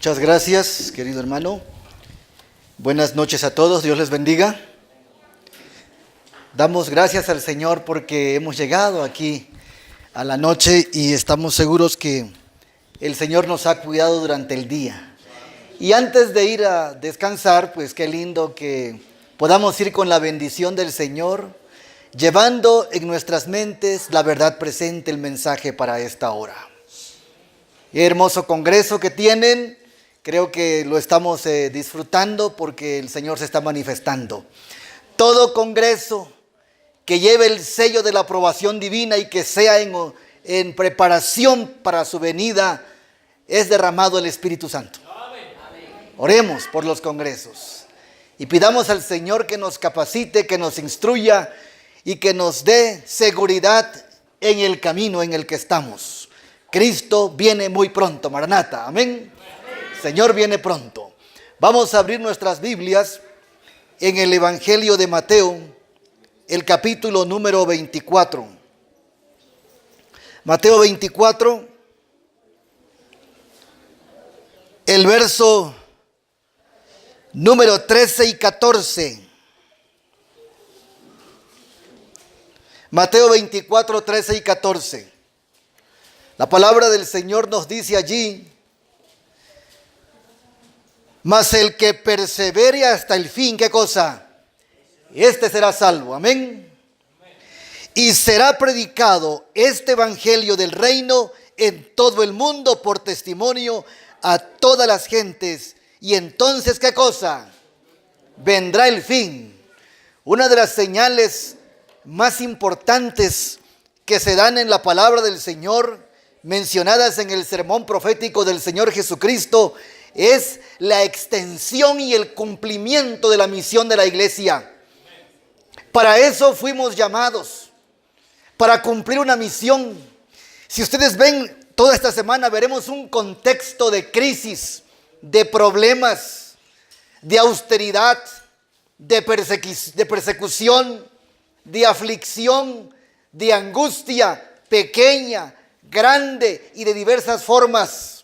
Muchas gracias, querido hermano. Buenas noches a todos, Dios les bendiga. Damos gracias al Señor porque hemos llegado aquí a la noche y estamos seguros que el Señor nos ha cuidado durante el día. Y antes de ir a descansar, pues qué lindo que podamos ir con la bendición del Señor, llevando en nuestras mentes la verdad presente, el mensaje para esta hora. Hermoso congreso que tienen, creo que lo estamos disfrutando porque el Señor se está manifestando. Todo congreso que lleve el sello de la aprobación divina y que sea en preparación para su venida, es derramado el Espíritu Santo. Oremos por los congresos y pidamos al Señor que nos capacite, que nos instruya y que nos dé seguridad en el camino en el que estamos. Cristo viene muy pronto, Maranata, amén. Señor viene pronto. Vamos a abrir nuestras Biblias en el Evangelio de Mateo, el capítulo número 24. Mateo 24, el verso número 13 y 14. Mateo 24, 13 y 14. La palabra del Señor nos dice allí: mas el que persevere hasta el fin, ¿qué cosa? Este será salvo, amén. Y será predicado este evangelio del reino en todo el mundo por testimonio a todas las gentes. Y entonces, ¿qué cosa? Vendrá el fin. Una de las señales más importantes que se dan en la palabra del Señor, mencionadas en el sermón profético del Señor Jesucristo, es la extensión y el cumplimiento de la misión de la iglesia. Para eso fuimos llamados, para cumplir una misión. Si ustedes ven, toda esta semana veremos un contexto de crisis, de problemas, de austeridad, de persecución, de aflicción, de angustia pequeña, grande y de diversas formas.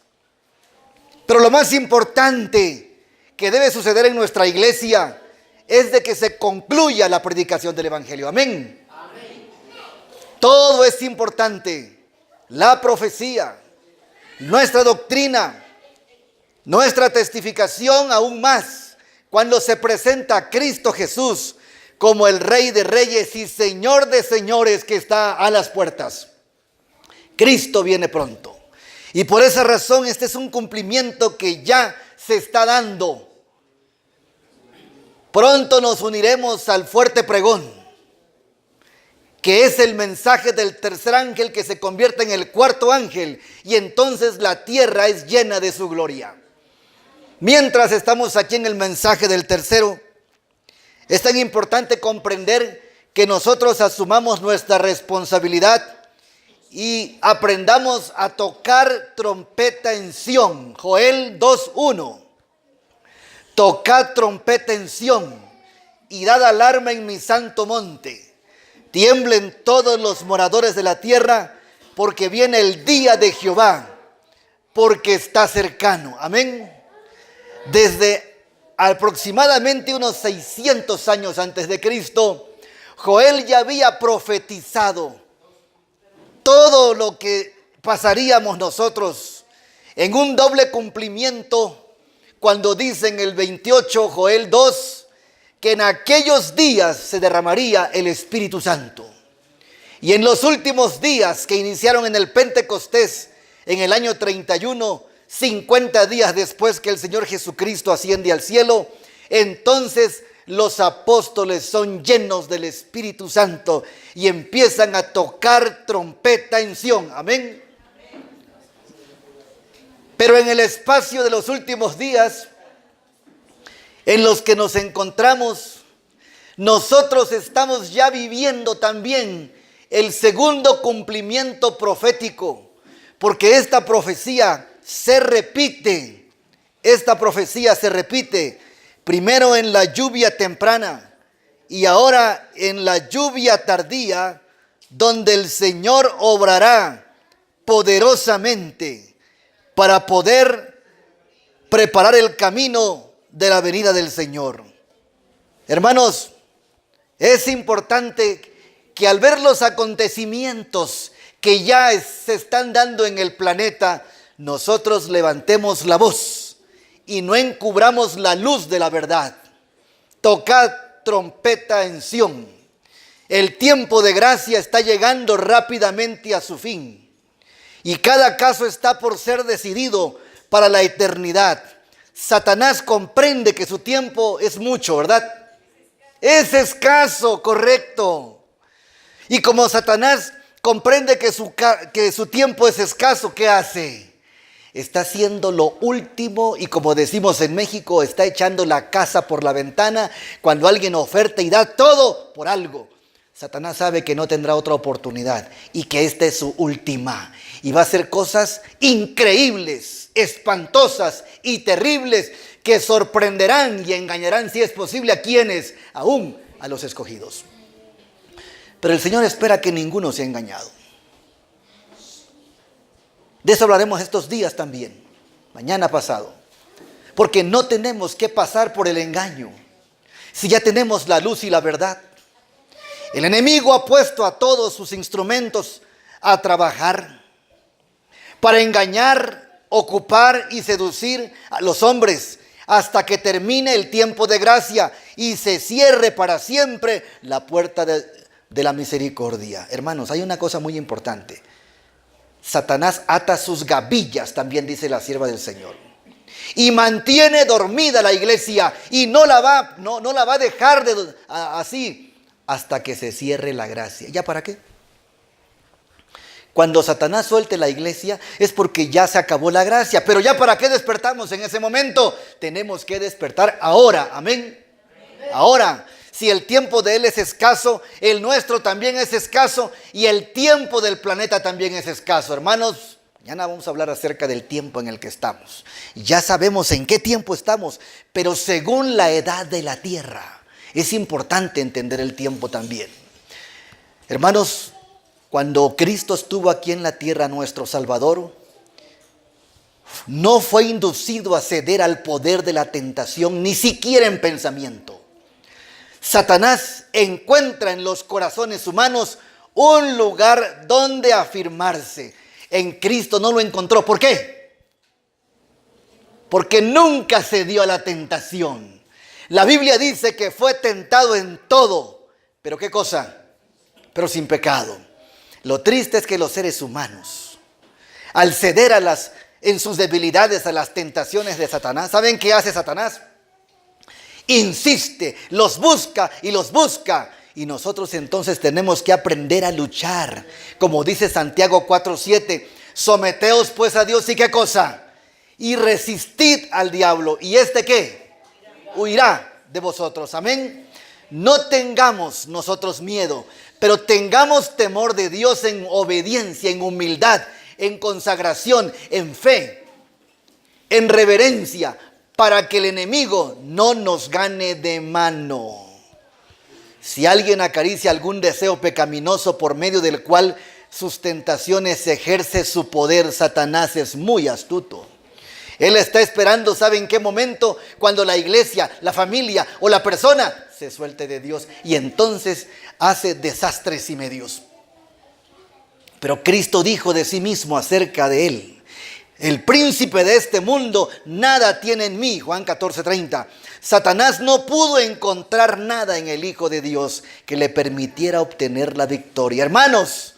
Pero lo más importante que debe suceder en nuestra iglesia es de que se concluya la predicación del evangelio. Amén. Amén. Todo es importante. La profecía, nuestra doctrina, nuestra testificación, aún más cuando se presenta a Cristo Jesús como el Rey de Reyes y Señor de Señores que está a las puertas. Cristo viene pronto. Y por esa razón este es un cumplimiento que ya se está dando. Pronto nos uniremos al fuerte pregón, que es el mensaje del tercer ángel que se convierte en el cuarto ángel, y entonces la tierra es llena de su gloria. Mientras estamos aquí en el mensaje del tercero, es tan importante comprender que nosotros asumamos nuestra responsabilidad y aprendamos a tocar trompeta en Sión. Joel 2:1. Tocad trompeta en Sión y dad alarma en mi santo monte. Tiemblen todos los moradores de la tierra, porque viene el día de Jehová, porque está cercano. Amén. Desde aproximadamente unos 600 años antes de Cristo, Joel ya había profetizado todo lo que pasaríamos nosotros en un doble cumplimiento cuando dice en el 28, Joel 2, que en aquellos días se derramaría el Espíritu Santo. Y en los últimos días que iniciaron en el Pentecostés, en el año 31, 50 días después que el Señor Jesucristo asciende al cielo, entonces los apóstoles son llenos del Espíritu Santo y empiezan a tocar trompeta en Sión. Amén. Pero en el espacio de los últimos días en los que nos encontramos, nosotros estamos ya viviendo también el segundo cumplimiento profético, porque esta profecía se repite. Esta profecía se repite primero en la lluvia temprana y ahora en la lluvia tardía, donde el Señor obrará poderosamente para poder preparar el camino de la venida del Señor. Hermanos, es importante que al ver los acontecimientos que ya se están dando en el planeta, nosotros levantemos la voz y no encubramos la luz de la verdad. Tocad trompeta en Sión. El tiempo de gracia está llegando rápidamente a su fin y cada caso está por ser decidido para la eternidad. Satanás comprende que su tiempo es mucho, ¿verdad? Es escaso, correcto. Y como Satanás comprende que su tiempo es escaso, ¿qué hace? Está haciendo lo último y, como decimos en México, está echando la casa por la ventana cuando alguien oferta y da todo por algo. Satanás sabe que no tendrá otra oportunidad y que esta es su última. Y va a hacer cosas increíbles, espantosas y terribles que sorprenderán y engañarán, si es posible, a quienes, aún a los escogidos. Pero el Señor espera que ninguno sea engañado. De eso hablaremos estos días también, mañana pasado. Porque no tenemos que pasar por el engaño si ya tenemos la luz y la verdad. El enemigo ha puesto a todos sus instrumentos a trabajar para engañar, ocupar y seducir a los hombres hasta que termine el tiempo de gracia y se cierre para siempre la puerta de la misericordia. Hermanos, hay una cosa muy importante. Satanás ata sus gavillas, también dice la sierva del Señor, y mantiene dormida la iglesia y no la va a dejar así hasta que se cierre la gracia. ¿Ya para qué? Cuando Satanás suelte la iglesia es porque ya se acabó la gracia. Pero ¿ya para qué despertamos en ese momento? Tenemos que despertar ahora. Amén. Ahora, si el tiempo de Él es escaso, el nuestro también es escaso y el tiempo del planeta también es escaso. Hermanos, mañana vamos a hablar acerca del tiempo en el que estamos. Ya sabemos en qué tiempo estamos, pero según la edad de la tierra. Es importante entender el tiempo también. Hermanos, cuando Cristo estuvo aquí en la tierra, nuestro Salvador, no fue inducido a ceder al poder de la tentación, ni siquiera en pensamiento. Satanás encuentra en los corazones humanos un lugar donde afirmarse. En Cristo no lo encontró. ¿Por qué? Porque nunca cedió a la tentación. La Biblia dice que fue tentado en todo. ¿Pero qué cosa? Pero sin pecado. Lo triste es que los seres humanos, al ceder en sus debilidades a las tentaciones de Satanás, ¿saben qué hace Satanás? Insiste, los busca y los busca. Y nosotros entonces tenemos que aprender a luchar. Como dice Santiago 4:7, someteos pues a Dios y ¿qué cosa? Y resistid al diablo. ¿Y este qué? Huirá de vosotros. Amén. No tengamos nosotros miedo, pero tengamos temor de Dios en obediencia, en humildad, en consagración, en fe, en reverencia, para que el enemigo no nos gane de mano. Si alguien acaricia algún deseo pecaminoso por medio del cual sus tentaciones ejerce su poder, Satanás es muy astuto. Él está esperando, ¿sabe en qué momento? Cuando la iglesia, la familia o la persona se suelte de Dios y entonces hace desastres y medios. Pero Cristo dijo de sí mismo acerca de él: el príncipe de este mundo nada tiene en mí. Juan 14:30. Satanás no pudo encontrar nada en el Hijo de Dios que le permitiera obtener la victoria. Hermanos,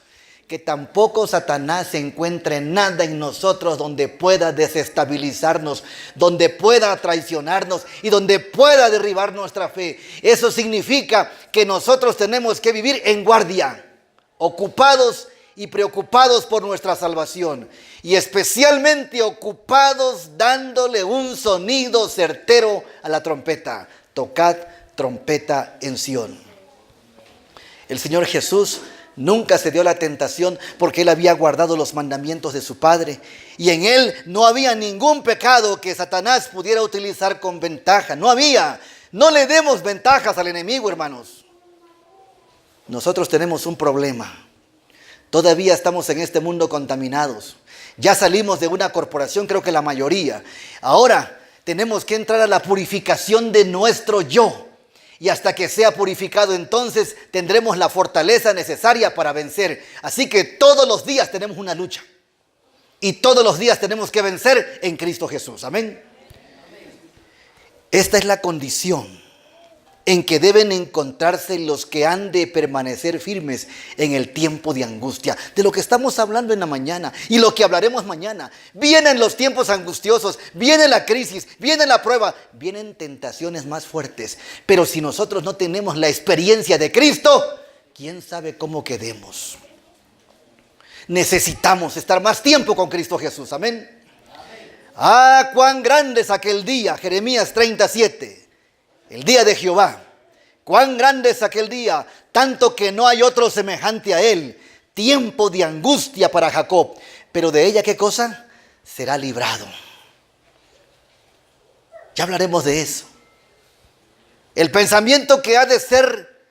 que tampoco Satanás encuentre nada en nosotros donde pueda desestabilizarnos, donde pueda traicionarnos y donde pueda derribar nuestra fe. Eso significa que nosotros tenemos que vivir en guardia, ocupados y preocupados por nuestra salvación, y especialmente ocupados dándole un sonido certero a la trompeta. Tocad trompeta en Sión. El Señor Jesús nunca cedió a la tentación porque Él había guardado los mandamientos de su Padre. Y en Él no había ningún pecado que Satanás pudiera utilizar con ventaja. No había. No le demos ventajas al enemigo, hermanos. Nosotros tenemos un problema. Todavía estamos en este mundo contaminados. Ya salimos de una corporación, creo que la mayoría. Ahora tenemos que entrar a la purificación de nuestro yo. Y hasta que sea purificado, entonces tendremos la fortaleza necesaria para vencer. Así que todos los días tenemos una lucha. Y todos los días tenemos que vencer en Cristo Jesús. Amén. Esta es la condición en que deben encontrarse los que han de permanecer firmes en el tiempo de angustia. De lo que estamos hablando en la mañana y lo que hablaremos mañana. Vienen los tiempos angustiosos, viene la crisis, viene la prueba, vienen tentaciones más fuertes. Pero si nosotros no tenemos la experiencia de Cristo, ¿quién sabe cómo quedemos? Necesitamos estar más tiempo con Cristo Jesús. Amén. Ah, cuán grande es aquel día, Jeremías 37. El día de Jehová, cuán grande es aquel día, tanto que no hay otro semejante a él. Tiempo de angustia para Jacob, pero de ella, ¿qué cosa? Será librado. Ya hablaremos de eso. El pensamiento que ha de ser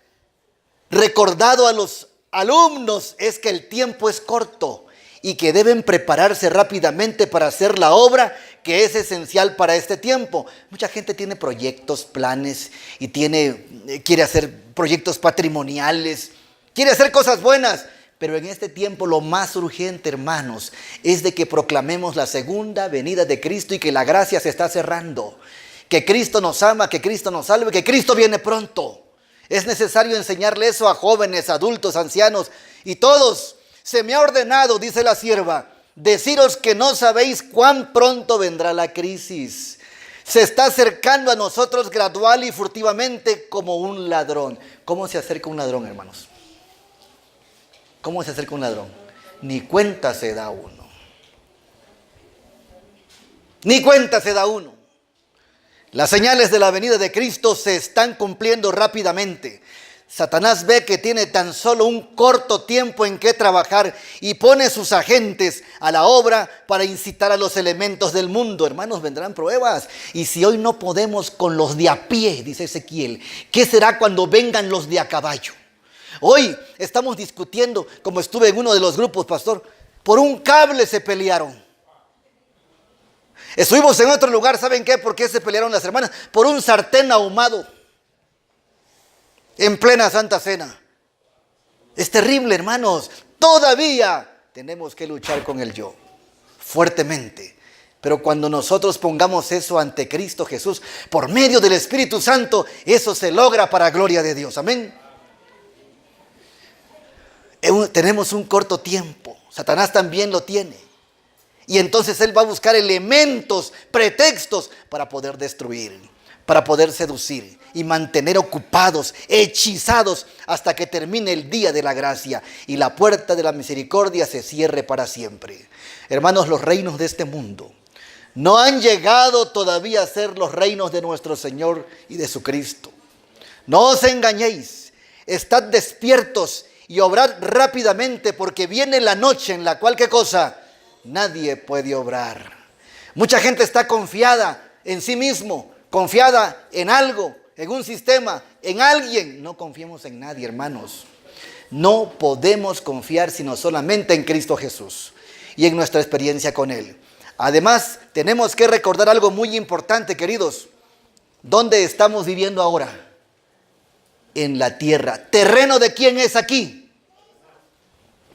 recordado a los alumnos es que el tiempo es corto y que deben prepararse rápidamente para hacer la obra que es esencial para este tiempo. Mucha gente tiene proyectos, planes y quiere hacer proyectos patrimoniales, quiere hacer cosas buenas. Pero en este tiempo lo más urgente, hermanos, es de que proclamemos la segunda venida de Cristo y que la gracia se está cerrando. Que Cristo nos ama, que Cristo nos salve, que Cristo viene pronto. Es necesario enseñarle eso a jóvenes, adultos, ancianos y todos. Se me ha ordenado, dice la sierva, deciros que no sabéis cuán pronto vendrá la crisis. Se está acercando a nosotros gradual y furtivamente como un ladrón. ¿Cómo se acerca un ladrón, hermanos? ¿Cómo se acerca un ladrón? Ni cuenta se da uno. Ni cuenta se da uno. Las señales de la venida de Cristo se están cumpliendo rápidamente. Satanás ve que tiene tan solo un corto tiempo en que trabajar y pone sus agentes a la obra para incitar a los elementos del mundo. Hermanos, vendrán pruebas. Y si hoy no podemos con los de a pie, dice Ezequiel, ¿qué será cuando vengan los de a caballo? Hoy estamos discutiendo, como estuve en uno de los grupos, pastor, por un cable se pelearon. Estuvimos en otro lugar, ¿saben qué? ¿Por qué se pelearon las hermanas? Por un sartén ahumado. En plena Santa Cena. Es terrible, hermanos. Todavía tenemos que luchar con el yo. Fuertemente. Pero cuando nosotros pongamos eso ante Cristo Jesús, por medio del Espíritu Santo, eso se logra para gloria de Dios. Amén. Tenemos un corto tiempo. Satanás también lo tiene. Y entonces él va a buscar elementos, pretextos para poder destruir, para poder seducir y mantener ocupados, hechizados hasta que termine el día de la gracia y la puerta de la misericordia se cierre para siempre. Hermanos, los reinos de este mundo no han llegado todavía a ser los reinos de nuestro Señor y de su Cristo. No os engañéis, estad despiertos y obrad rápidamente porque viene la noche en la cual, ¿qué cosa? Nadie puede obrar. Mucha gente está confiada en sí mismo, confiada en algo, en un sistema, en alguien. No confiemos en nadie, hermanos. No podemos confiar sino solamente en Cristo Jesús y en nuestra experiencia con Él. Además, tenemos que recordar algo muy importante, queridos. ¿Dónde estamos viviendo ahora? En la tierra. ¿Terreno de quién es aquí?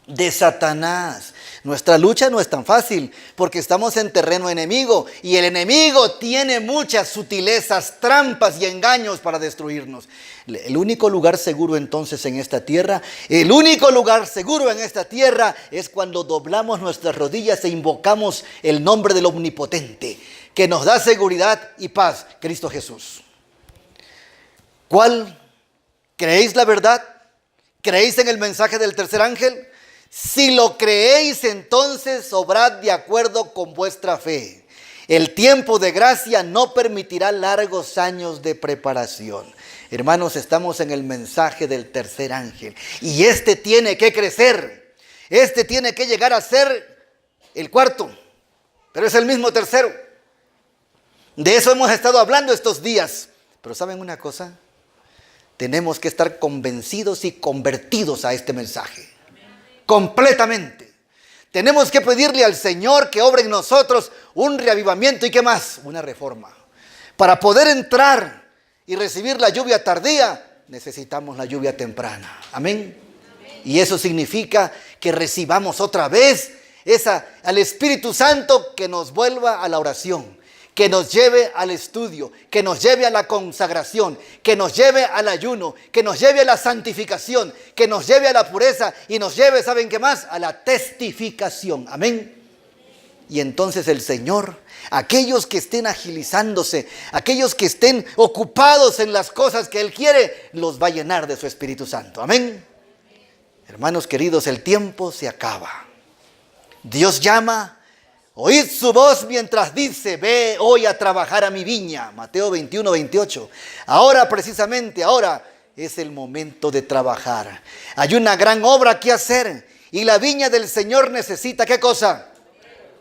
De Satanás. Nuestra lucha no es tan fácil porque estamos en terreno enemigo y el enemigo tiene muchas sutilezas, trampas y engaños para destruirnos. El único lugar seguro entonces en esta tierra, el único lugar seguro en esta tierra es cuando doblamos nuestras rodillas e invocamos el nombre del Omnipotente que nos da seguridad y paz, Cristo Jesús. ¿Cuál? ¿Creéis la verdad? ¿Creéis en el mensaje del tercer ángel? Si lo creéis, entonces obrad de acuerdo con vuestra fe. El tiempo de gracia no permitirá largos años de preparación. Hermanos, estamos en el mensaje del tercer ángel. Y este tiene que crecer. Este tiene que llegar a ser el cuarto. Pero es el mismo tercero. De eso hemos estado hablando estos días. Pero ¿saben una cosa? Tenemos que estar convencidos y convertidos a este mensaje. Completamente. Tenemos que pedirle al Señor que obre en nosotros un reavivamiento y ¿qué más? Una reforma. Para poder entrar y recibir la lluvia tardía, necesitamos la lluvia temprana. Amén. Y eso significa que recibamos otra vez al Espíritu Santo, que nos vuelva a la oración, que nos lleve al estudio, que nos lleve a la consagración, que nos lleve al ayuno, que nos lleve a la santificación, que nos lleve a la pureza y nos lleve, ¿saben qué más? A la testificación. Amén. Y entonces el Señor, aquellos que estén agilizándose, aquellos que estén ocupados en las cosas que Él quiere, los va a llenar de su Espíritu Santo. Amén. Hermanos queridos, el tiempo se acaba. Dios llama, oíd su voz mientras dice, ve hoy a trabajar a mi viña. Mateo 21, 28. Ahora, precisamente ahora, es el momento de trabajar. Hay una gran obra que hacer y la viña del Señor necesita, ¿qué cosa?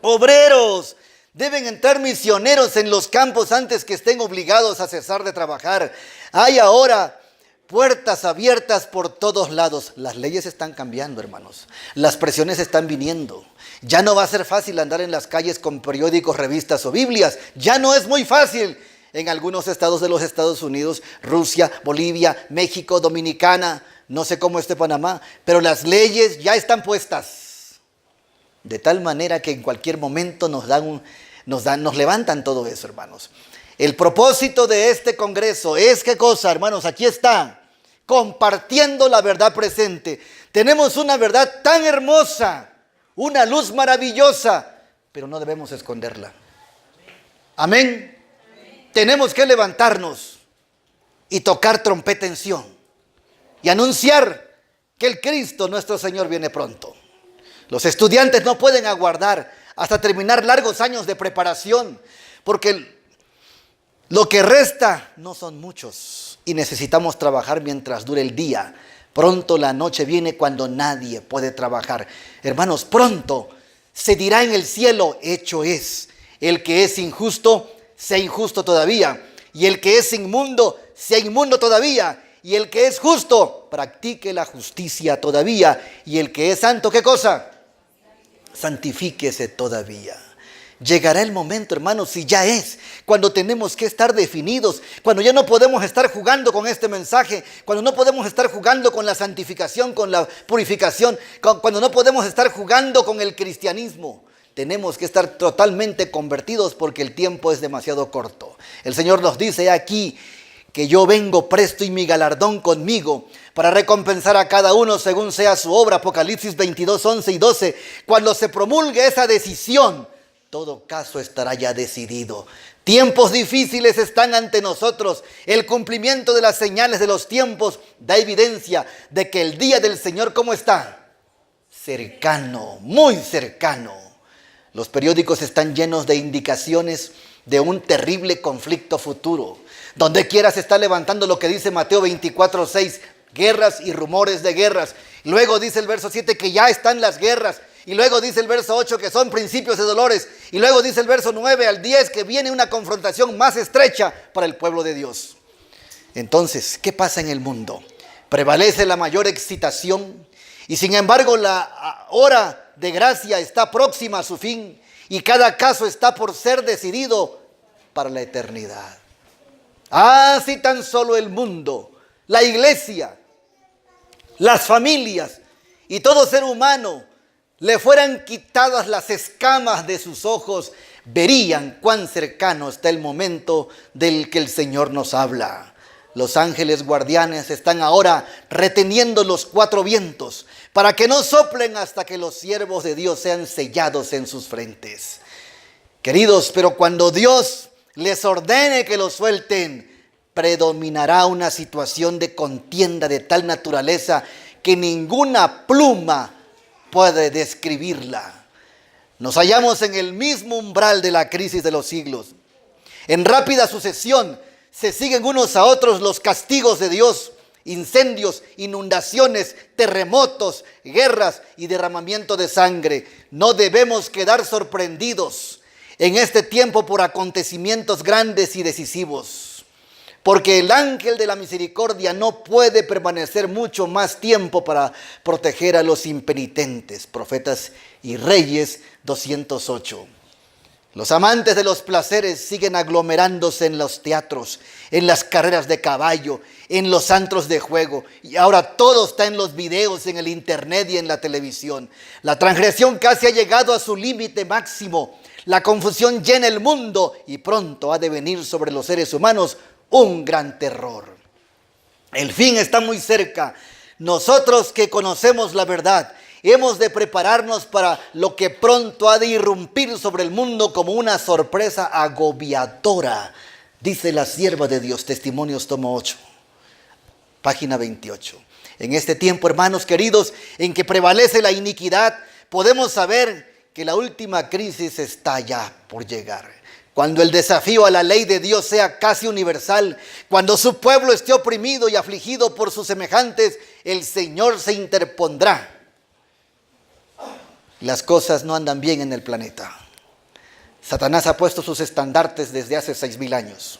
Obreros. Deben entrar misioneros en los campos antes que estén obligados a cesar de trabajar. Hay ahora puertas abiertas por todos lados. Las leyes están cambiando, hermanos. Las presiones están viniendo. Ya no va a ser fácil andar en las calles con periódicos, revistas o Biblias. Ya no es muy fácil en algunos estados de los Estados Unidos, Rusia, Bolivia, México, Dominicana, no sé cómo esté Panamá, pero las leyes ya están puestas. De tal manera que en cualquier momento nos levantan todo eso, hermanos. El propósito de este congreso es, ¿qué cosa, hermanos? Aquí está, compartiendo la verdad presente. Tenemos una verdad tan hermosa, una luz maravillosa, pero no debemos esconderla. Amén. Tenemos que levantarnos y tocar trompeta en Sión y anunciar que el Cristo nuestro Señor viene pronto. Los estudiantes no pueden aguardar hasta terminar largos años de preparación, porque lo que resta no son muchos y necesitamos trabajar mientras dure el día. Pronto la noche viene cuando nadie puede trabajar. Hermanos, pronto se dirá en el cielo, hecho es. El que es injusto, sea injusto todavía. Y el que es inmundo, sea inmundo todavía. Y el que es justo, practique la justicia todavía. Y el que es santo, ¿qué cosa? Santifíquese todavía. Llegará el momento, hermanos, y ya es, cuando tenemos que estar definidos, cuando ya no podemos estar jugando con este mensaje, cuando no podemos estar jugando con la santificación, con la purificación, cuando no podemos estar jugando con el cristianismo. Tenemos que estar totalmente convertidos porque el tiempo es demasiado corto. El Señor nos dice aquí que yo vengo presto y mi galardón conmigo para recompensar a cada uno según sea su obra. Apocalipsis 22, 11 y 12. Cuando se promulgue esa decisión, todo caso estará ya decidido. Tiempos difíciles están ante nosotros. El cumplimiento de las señales de los tiempos da evidencia de que el día del Señor, ¿cómo está? Cercano, muy cercano. Los periódicos están llenos de indicaciones de un terrible conflicto futuro. Donde quiera se está levantando lo que dice Mateo 24, 6, guerras y rumores de guerras. Luego dice el verso 7 que ya están las guerras. Y luego dice el verso 8 que son principios de dolores. Y luego dice el verso 9 al 10 que viene una confrontación más estrecha para el pueblo de Dios. Entonces, ¿qué pasa en el mundo? Prevalece la mayor excitación y sin embargo la hora de gracia está próxima a su fin y cada caso está por ser decidido para la eternidad. Ah, si tan solo el mundo, la iglesia, las familias y todo ser humano le fueran quitadas las escamas de sus ojos, verían cuán cercano está el momento del que el Señor nos habla. Los ángeles guardianes están ahora reteniendo los cuatro vientos para que no soplen hasta que los siervos de Dios sean sellados en sus frentes. Queridos, pero cuando Dios les ordene que los suelten, predominará una situación de contienda de tal naturaleza que ninguna pluma puede describirla. Nos hallamos en el mismo umbral de la crisis de los siglos. En rápida sucesión se siguen unos a otros los castigos de Dios: incendios, inundaciones, terremotos, guerras y derramamiento de sangre. No debemos quedar sorprendidos en este tiempo por acontecimientos grandes y decisivos, porque el ángel de la misericordia no puede permanecer mucho más tiempo para proteger a los impenitentes. Profetas y Reyes 208. Los amantes de los placeres siguen aglomerándose en los teatros, en las carreras de caballo, en los antros de juego. Y ahora todo está en los videos, en el internet y en la televisión. La transgresión casi ha llegado a su límite máximo. La confusión llena el mundo y pronto ha de venir sobre los seres humanos un gran terror. El fin está muy cerca. Nosotros que conocemos la verdad, hemos de prepararnos para lo que pronto ha de irrumpir sobre el mundo como una sorpresa agobiadora. Dice la sierva de Dios, Testimonios, tomo 8, página 28. En este tiempo, hermanos queridos, en que prevalece la iniquidad, podemos saber que la última crisis está ya por llegar. Cuando el desafío a la ley de Dios sea casi universal, cuando su pueblo esté oprimido y afligido por sus semejantes, el Señor se interpondrá. Las cosas no andan bien en el planeta. Satanás ha puesto sus estandartes desde hace 6,000 años.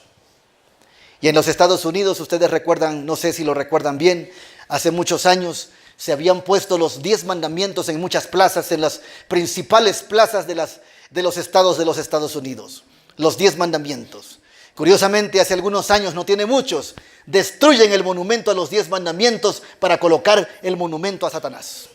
Y en los Estados Unidos, ustedes recuerdan, no sé si lo recuerdan bien, hace muchos años se habían puesto los 10 mandamientos en muchas plazas, en las principales plazas de los estados de los Estados Unidos. Los 10 mandamientos. Curiosamente, hace algunos años, no tiene muchos, destruyen el monumento a los 10 mandamientos para colocar el monumento a Satanás.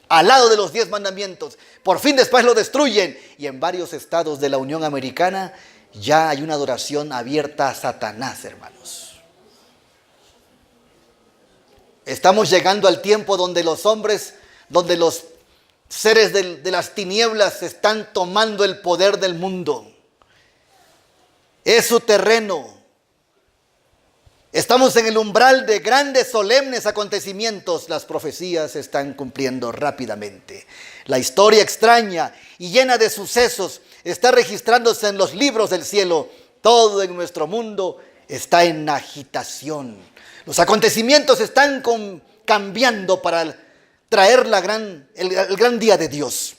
Al lado de los 10 mandamientos. Por fin después lo destruyen. Y en varios estados de la Unión Americana ya hay una adoración abierta a Satanás, hermanos. Estamos llegando al tiempo donde los hombres, donde los seres de las tinieblas están tomando el poder del mundo. Es su terreno. Estamos en el umbral de grandes solemnes acontecimientos. Las profecías se están cumpliendo rápidamente. La historia extraña y llena de sucesos está registrándose en los libros del cielo. Todo en nuestro mundo está en agitación. Los acontecimientos están cambiando para traer el gran día de Dios,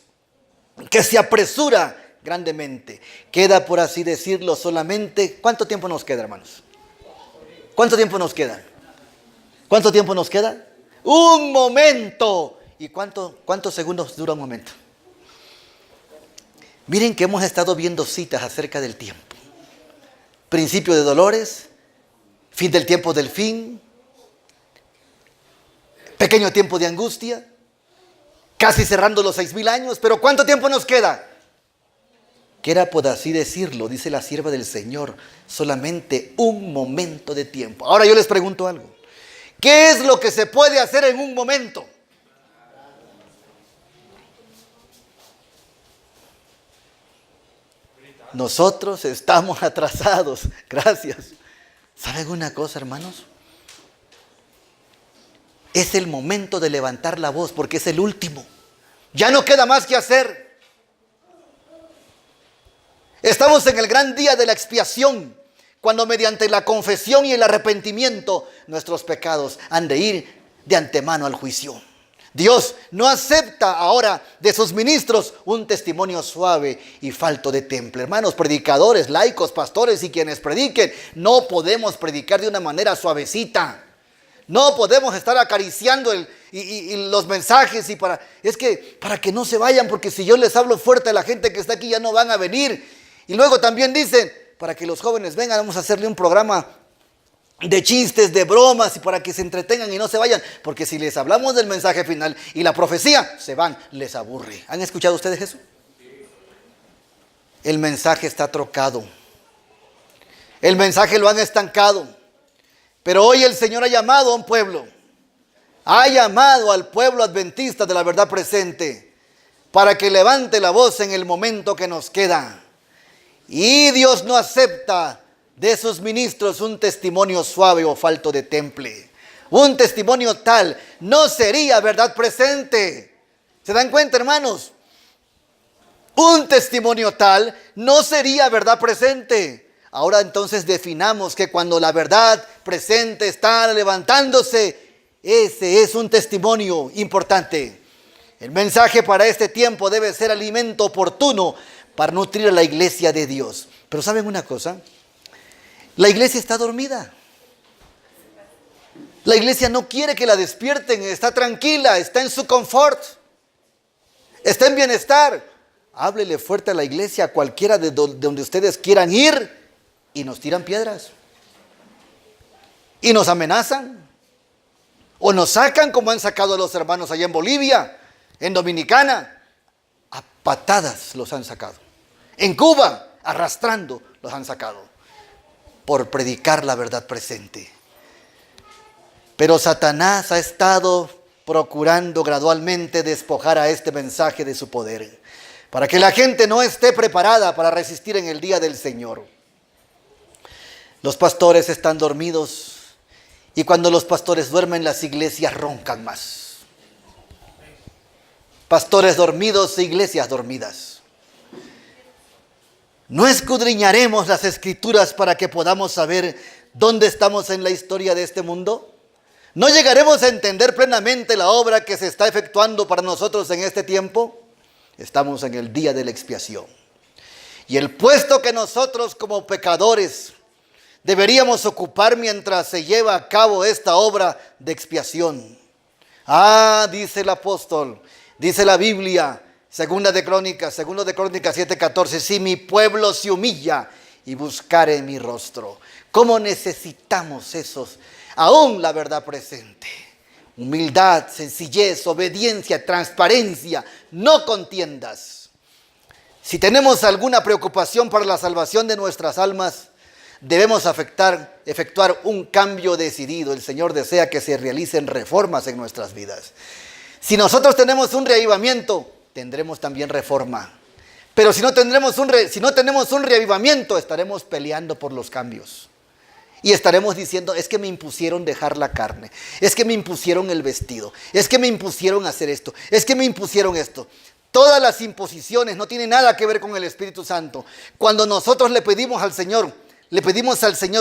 que se apresura grandemente. Queda, por así decirlo, solamente... ¿Cuánto tiempo nos queda, hermanos? ¿Cuánto tiempo nos queda? ¿Cuánto tiempo nos queda? ¡Un momento! ¿Y cuántos segundos dura un momento? Miren que hemos estado viendo citas acerca del tiempo. Principio de dolores, fin del tiempo del fin, pequeño tiempo de angustia, casi cerrando los 6,000 años. Pero ¿cuánto tiempo nos queda? Queda, por así decirlo, dice la sierva del Señor, solamente un momento de tiempo. Ahora yo les pregunto algo. ¿Qué es lo que se puede hacer en un momento? Nosotros estamos atrasados. Gracias. ¿Saben una cosa, hermanos? Es el momento de levantar la voz porque es el último. Ya no queda más que hacer. Estamos en el gran día de la expiación, cuando mediante la confesión y el arrepentimiento nuestros pecados han de ir de antemano al juicio. Dios no acepta ahora de sus ministros un testimonio suave y falto de temple. Hermanos, predicadores, laicos, pastores y quienes prediquen, no podemos predicar de una manera suavecita. No podemos estar acariciando los mensajes para que no se vayan, porque si yo les hablo fuerte a la gente que está aquí ya no van a venir. Y luego también dicen, para que los jóvenes vengan, vamos a hacerle un programa de chistes, de bromas y para que se entretengan y no se vayan. Porque si les hablamos del mensaje final y la profecía, se van, les aburre. ¿Han escuchado ustedes eso? El mensaje está trocado. El mensaje lo han estancado. Pero hoy el Señor ha llamado a un pueblo. Ha llamado al pueblo adventista de la verdad presente para que levante la voz en el momento que nos queda. Y Dios no acepta de sus ministros un testimonio suave o falto de temple. Un testimonio tal no sería verdad presente. ¿Se dan cuenta, hermanos? Un testimonio tal no sería verdad presente. Ahora entonces definamos que cuando la verdad presente está levantándose, ese es un testimonio importante. El mensaje para este tiempo debe ser alimento oportuno para nutrir a la iglesia de Dios. Pero ¿saben una cosa? La iglesia está dormida. La iglesia no quiere que la despierten, está tranquila, está en su confort, está en bienestar. háblele fuerte a la iglesia, a cualquiera de donde ustedes quieran ir, y nos tiran piedras. Y nos amenazan. O nos sacan como han sacado a los hermanos allá en Bolivia, en Dominicana. A patadas los han sacado. En Cuba, arrastrando los han sacado. Por predicar la verdad presente. Pero Satanás ha estado procurando gradualmente despojar a este mensaje de su poder, para que la gente no esté preparada para resistir en el día del Señor. Los pastores están dormidos, y cuando los pastores duermen, las iglesias roncan más. Pastores dormidos e iglesias dormidas. No escudriñaremos las escrituras para que podamos saber dónde estamos en la historia de este mundo. ¿No llegaremos a entender plenamente la obra que se está efectuando para nosotros en este tiempo? Estamos en el día de la expiación. Y el puesto que nosotros como pecadores deberíamos ocupar mientras se lleva a cabo esta obra de expiación. Dice el apóstol, dice la Biblia, segundo de Crónicas 7:14, si mi pueblo se humilla y buscare mi rostro. ¿Cómo necesitamos esos? Aún la verdad presente. Humildad, sencillez, obediencia, transparencia, no contiendas. Si tenemos alguna preocupación para la salvación de nuestras almas, debemos efectuar un cambio decidido. El Señor desea que se realicen reformas en nuestras vidas. Si nosotros tenemos un reavivamiento, tendremos también reforma. Pero si no tenemos un reavivamiento, estaremos peleando por los cambios. Y estaremos diciendo, es que me impusieron dejar la carne, es que me impusieron el vestido, es que me impusieron hacer esto, es que me impusieron esto. Todas las imposiciones no tienen nada que ver con el Espíritu Santo. Cuando nosotros le pedimos al Señor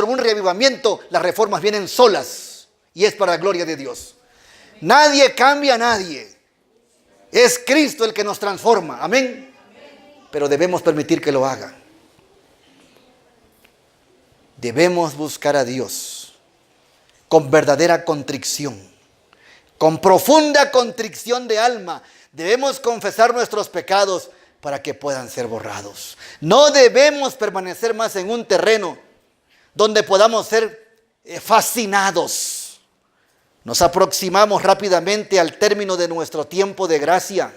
un reavivamiento, las reformas vienen solas y es para la gloria de Dios. Nadie cambia a nadie. Es Cristo el que nos transforma. Amén. Pero debemos permitir que lo haga. Debemos buscar a Dios con verdadera contrición, con profunda contrición de alma. Debemos confesar nuestros pecados para que puedan ser borrados. No debemos permanecer más en un terreno donde podamos ser fascinados. Nos aproximamos rápidamente al término de nuestro tiempo de gracia.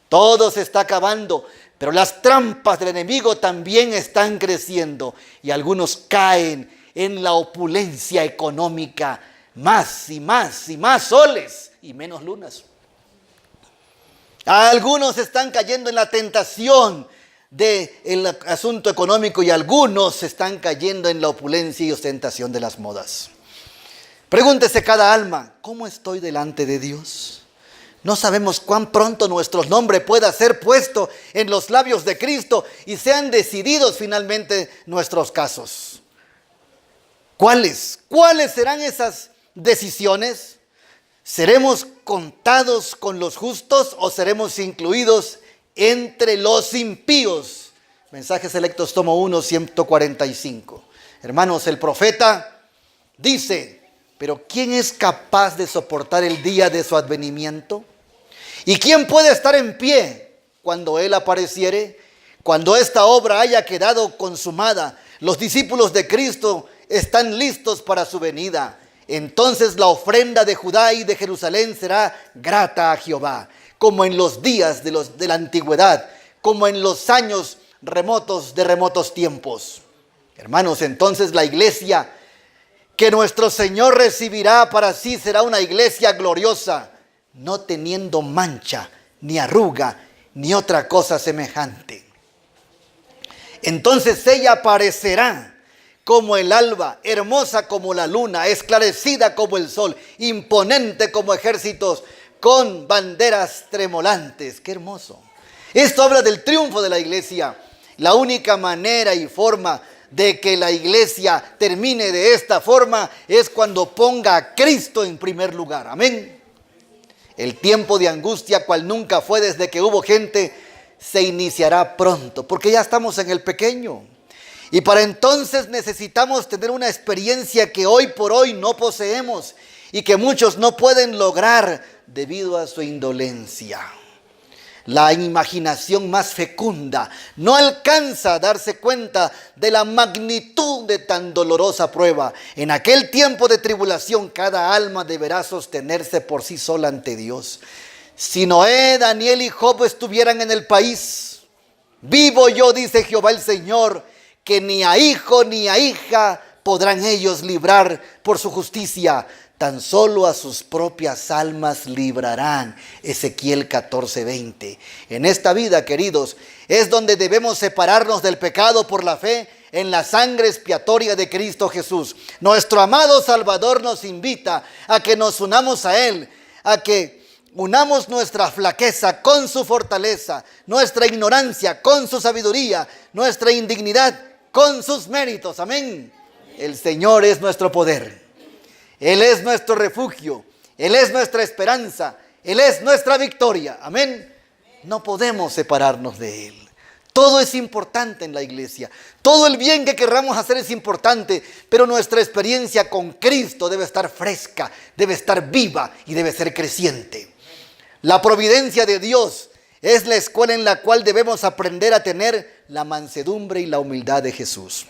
Todo se está acabando, pero las trampas del enemigo también están creciendo y algunos caen en la opulencia económica, más y más y más soles y menos lunas. Algunos están cayendo en la tentación del asunto económico y algunos están cayendo en la opulencia y ostentación de las modas. Pregúntese cada alma, ¿cómo estoy delante de Dios? No sabemos cuán pronto nuestro nombre pueda ser puesto en los labios de Cristo y sean decididos finalmente nuestros casos. ¿Cuáles serán esas decisiones? ¿Seremos contados con los justos o seremos incluidos entre los impíos? Mensajes Selectos, tomo 1, 145. Hermanos, el profeta dice, pero ¿quién es capaz de soportar el día de su advenimiento? ¿Y quién puede estar en pie cuando Él apareciere? Cuando esta obra haya quedado consumada, los discípulos de Cristo están listos para su venida. Entonces la ofrenda de Judá y de Jerusalén será grata a Jehová, como en los días de la antigüedad, como en los años remotos de remotos tiempos. Hermanos, entonces la iglesia que nuestro Señor recibirá para sí será una iglesia gloriosa, no teniendo mancha, ni arruga, ni otra cosa semejante. Entonces ella aparecerá como el alba, hermosa como la luna, esclarecida como el sol, imponente como ejércitos, con banderas tremolantes. ¡Qué hermoso! Esto habla del triunfo de la iglesia. La única manera y forma de que la iglesia termine de esta forma es cuando ponga a Cristo en primer lugar. Amén. El tiempo de angustia, cual nunca fue desde que hubo gente, se iniciará pronto, porque ya estamos en el pequeño. Y para entonces necesitamos tener una experiencia que hoy por hoy no poseemos y que muchos no pueden lograr debido a su indolencia. La imaginación más fecunda no alcanza a darse cuenta de la magnitud de tan dolorosa prueba. En aquel tiempo de tribulación, cada alma deberá sostenerse por sí sola ante Dios. Si Noé, Daniel y Job estuvieran en el país, vivo yo, dice Jehová el Señor, que ni a hijo ni a hija podrán ellos librar por su justicia. Tan solo a sus propias almas librarán. Ezequiel 14:20. En esta vida, queridos, es donde debemos separarnos del pecado por la fe en la sangre expiatoria de Cristo Jesús. Nuestro amado Salvador nos invita a que nos unamos a Él, a que unamos nuestra flaqueza con su fortaleza, nuestra ignorancia con su sabiduría, nuestra indignidad con sus méritos. Amén. El Señor es nuestro poder. Él es nuestro refugio, Él es nuestra esperanza, Él es nuestra victoria. Amén. No podemos separarnos de Él. Todo es importante en la iglesia. Todo el bien que querramos hacer es importante, pero nuestra experiencia con Cristo debe estar fresca, debe estar viva y debe ser creciente. La providencia de Dios es la escuela en la cual debemos aprender a tener la mansedumbre y la humildad de Jesús.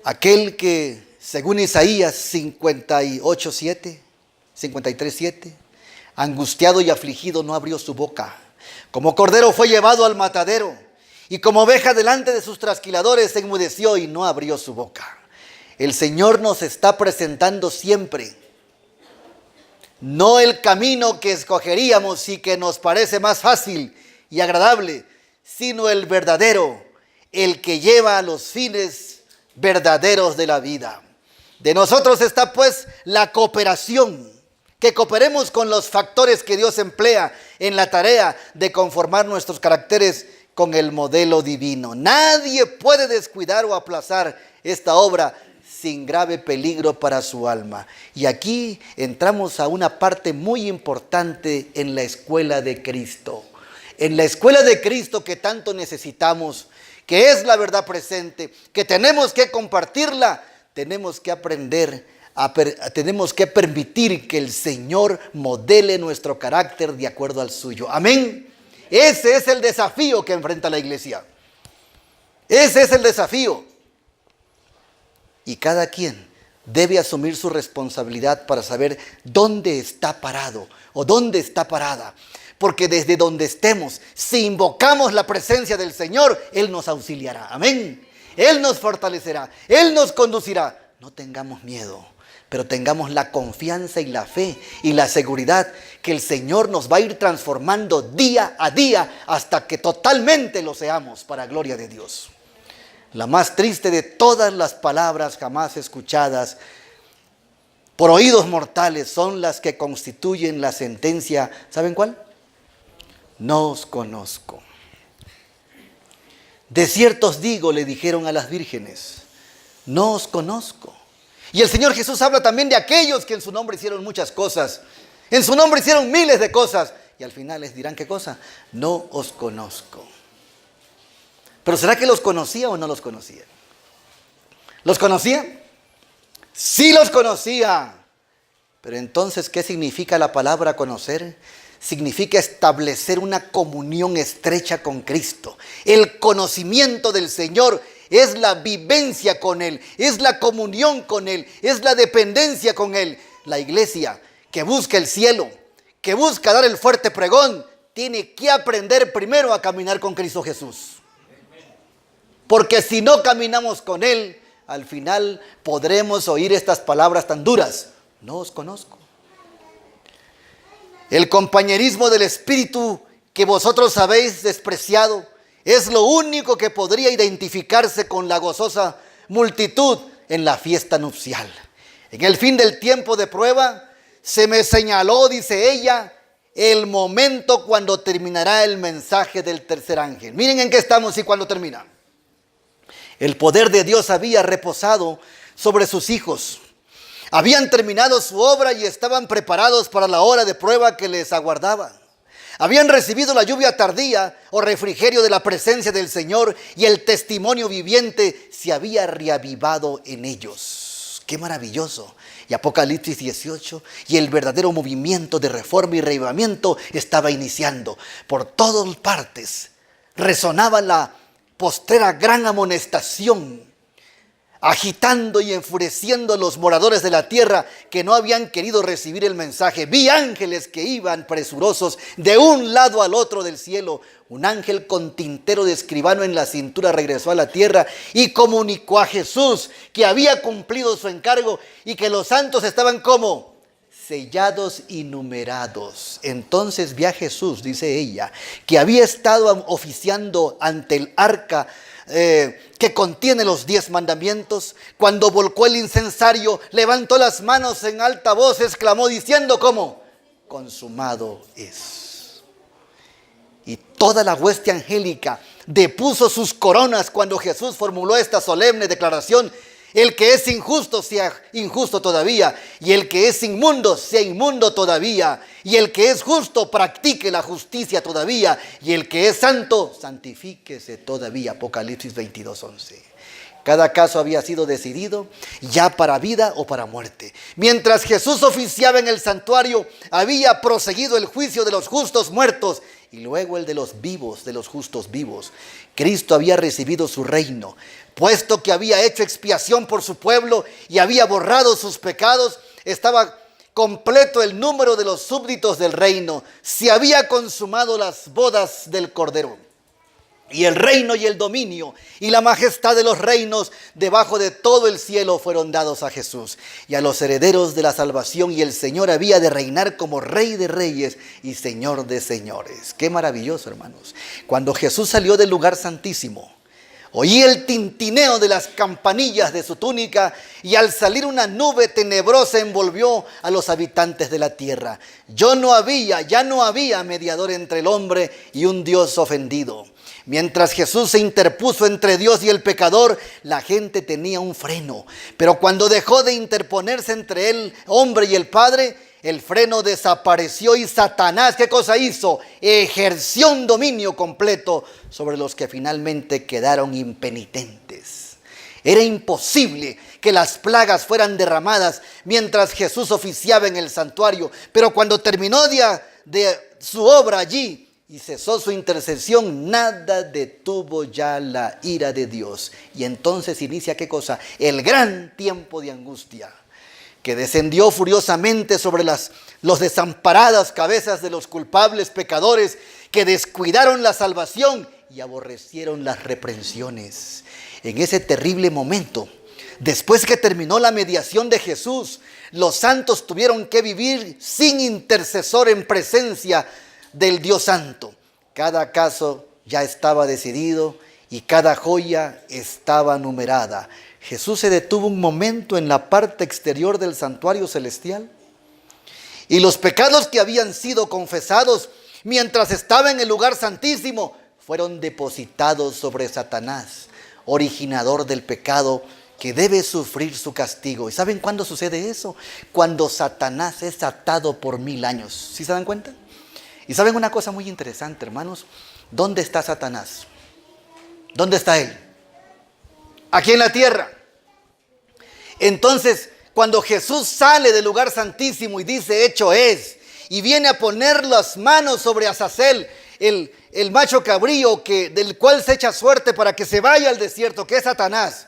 Aquel que, según Isaías 53:7, angustiado y afligido no abrió su boca. Como cordero fue llevado al matadero, y como oveja delante de sus trasquiladores se enmudeció y no abrió su boca. El Señor nos está presentando siempre, no el camino que escogeríamos y que nos parece más fácil y agradable, sino el verdadero, el que lleva a los fines verdaderos de la vida. De nosotros está pues la cooperación, que cooperemos con los factores que Dios emplea en la tarea de conformar nuestros caracteres con el modelo divino. Nadie puede descuidar o aplazar esta obra sin grave peligro para su alma. Y aquí entramos a una parte muy importante en la escuela de Cristo. En la escuela de Cristo que tanto necesitamos, que es la verdad presente, que tenemos que compartirla, tenemos que aprender, tenemos que permitir que el Señor modele nuestro carácter de acuerdo al suyo. Amén. Ese es el desafío que enfrenta la iglesia. Ese es el desafío. Y cada quien debe asumir su responsabilidad para saber dónde está parado o dónde está parada. Porque desde donde estemos, si invocamos la presencia del Señor, Él nos auxiliará. Amén. Él nos fortalecerá, Él nos conducirá. No tengamos miedo, pero tengamos la confianza y la fe y la seguridad que el Señor nos va a ir transformando día a día hasta que totalmente lo seamos para gloria de Dios. La más triste de todas las palabras jamás escuchadas por oídos mortales son las que constituyen la sentencia. ¿Saben cuál? No os conozco. De cierto os digo, le dijeron a las vírgenes, no os conozco. Y el Señor Jesús habla también de aquellos que en su nombre hicieron muchas cosas. En su nombre hicieron miles de cosas. Y al final les dirán, ¿qué cosa? No os conozco. Pero ¿será que los conocía o no los conocía? ¿Los conocía? Sí los conocía. Pero entonces, ¿qué significa la palabra conocer? Significa establecer una comunión estrecha con Cristo. El conocimiento del Señor es la vivencia con Él, es la comunión con Él, es la dependencia con Él. La iglesia que busca el cielo, que busca dar el fuerte pregón, tiene que aprender primero a caminar con Cristo Jesús. Porque si no caminamos con Él, al final podremos oír estas palabras tan duras. No os conozco. El compañerismo del Espíritu que vosotros habéis despreciado es lo único que podría identificarse con la gozosa multitud en la fiesta nupcial. En el fin del tiempo de prueba, se me señaló, dice ella, el momento cuando terminará el mensaje del tercer ángel. Miren en qué estamos y cuándo termina. El poder de Dios había reposado sobre sus hijos. Habían terminado su obra y estaban preparados para la hora de prueba que les aguardaba. Habían recibido la lluvia tardía o refrigerio de la presencia del Señor y el testimonio viviente se había reavivado en ellos. Qué maravilloso. Y Apocalipsis 18, y el verdadero movimiento de reforma y reavivamiento estaba iniciando. Por todas partes resonaba la postrera gran amonestación, agitando y enfureciendo a los moradores de la tierra que no habían querido recibir el mensaje. Vi ángeles que iban presurosos de un lado al otro del cielo. Un ángel con tintero de escribano en la cintura regresó a la tierra y comunicó a Jesús que había cumplido su encargo y que los santos estaban como sellados y numerados. Entonces vi a Jesús, dice ella, que había estado oficiando ante el arca que contiene los 10 mandamientos. Cuando volcó el incensario, levantó las manos en alta voz, exclamó diciendo ¿cómo? Consumado es. Y toda la hueste angélica depuso sus coronas cuando Jesús formuló esta solemne declaración: el que es injusto sea injusto todavía, y el que es inmundo sea inmundo todavía, y el que es justo practique la justicia todavía, y el que es santo santifíquese todavía. Apocalipsis 22:11. Cada caso había sido decidido ya para vida o para muerte. Mientras Jesús oficiaba en el santuario, había proseguido el juicio de los justos muertos y luego el de los vivos, de los justos vivos. Cristo había recibido su reino, puesto que había hecho expiación por su pueblo y había borrado sus pecados. Estaba completo el número de los súbditos del reino. Se había consumado las bodas del Cordero. Y el reino y el dominio y la majestad de los reinos debajo de todo el cielo fueron dados a Jesús y a los herederos de la salvación, y el Señor había de reinar como Rey de reyes y Señor de señores. Qué maravilloso, hermanos. Cuando Jesús salió del lugar santísimo, oí el tintineo de las campanillas de su túnica, y al salir una nube tenebrosa envolvió a los habitantes de la tierra. Ya no había mediador entre el hombre y un Dios ofendido. Mientras Jesús se interpuso entre Dios y el pecador, la gente tenía un freno. Pero cuando dejó de interponerse entre el hombre y el Padre, el freno desapareció y Satanás, ¿qué cosa hizo? Ejerció un dominio completo sobre los que finalmente quedaron impenitentes. Era imposible que las plagas fueran derramadas mientras Jesús oficiaba en el santuario. Pero cuando terminó de su obra allí y cesó su intercesión, nada detuvo ya la ira de Dios. Y entonces inicia, ¿qué cosa? El gran tiempo de angustia, que descendió furiosamente sobre los desamparadas cabezas de los culpables pecadores que descuidaron la salvación y aborrecieron las reprensiones. En ese terrible momento, después que terminó la mediación de Jesús, los santos tuvieron que vivir sin intercesor en presencia del Dios Santo. Cada caso ya estaba decidido y cada joya estaba numerada. Jesús se detuvo un momento en la parte exterior del santuario celestial, y los pecados que habían sido confesados mientras estaba en el lugar santísimo fueron depositados sobre Satanás, originador del pecado, que debe sufrir su castigo. ¿Y saben cuándo sucede eso? Cuando Satanás es atado por 1000 años. ¿Sí se dan cuenta? Y saben una cosa muy interesante, hermanos. ¿Dónde está Satanás? ¿Dónde está él? Aquí en la tierra. Entonces, cuando Jesús sale del lugar santísimo y dice hecho es, y viene a poner las manos sobre Azazel, el macho cabrío del cual se echa suerte para que se vaya al desierto, que es Satanás,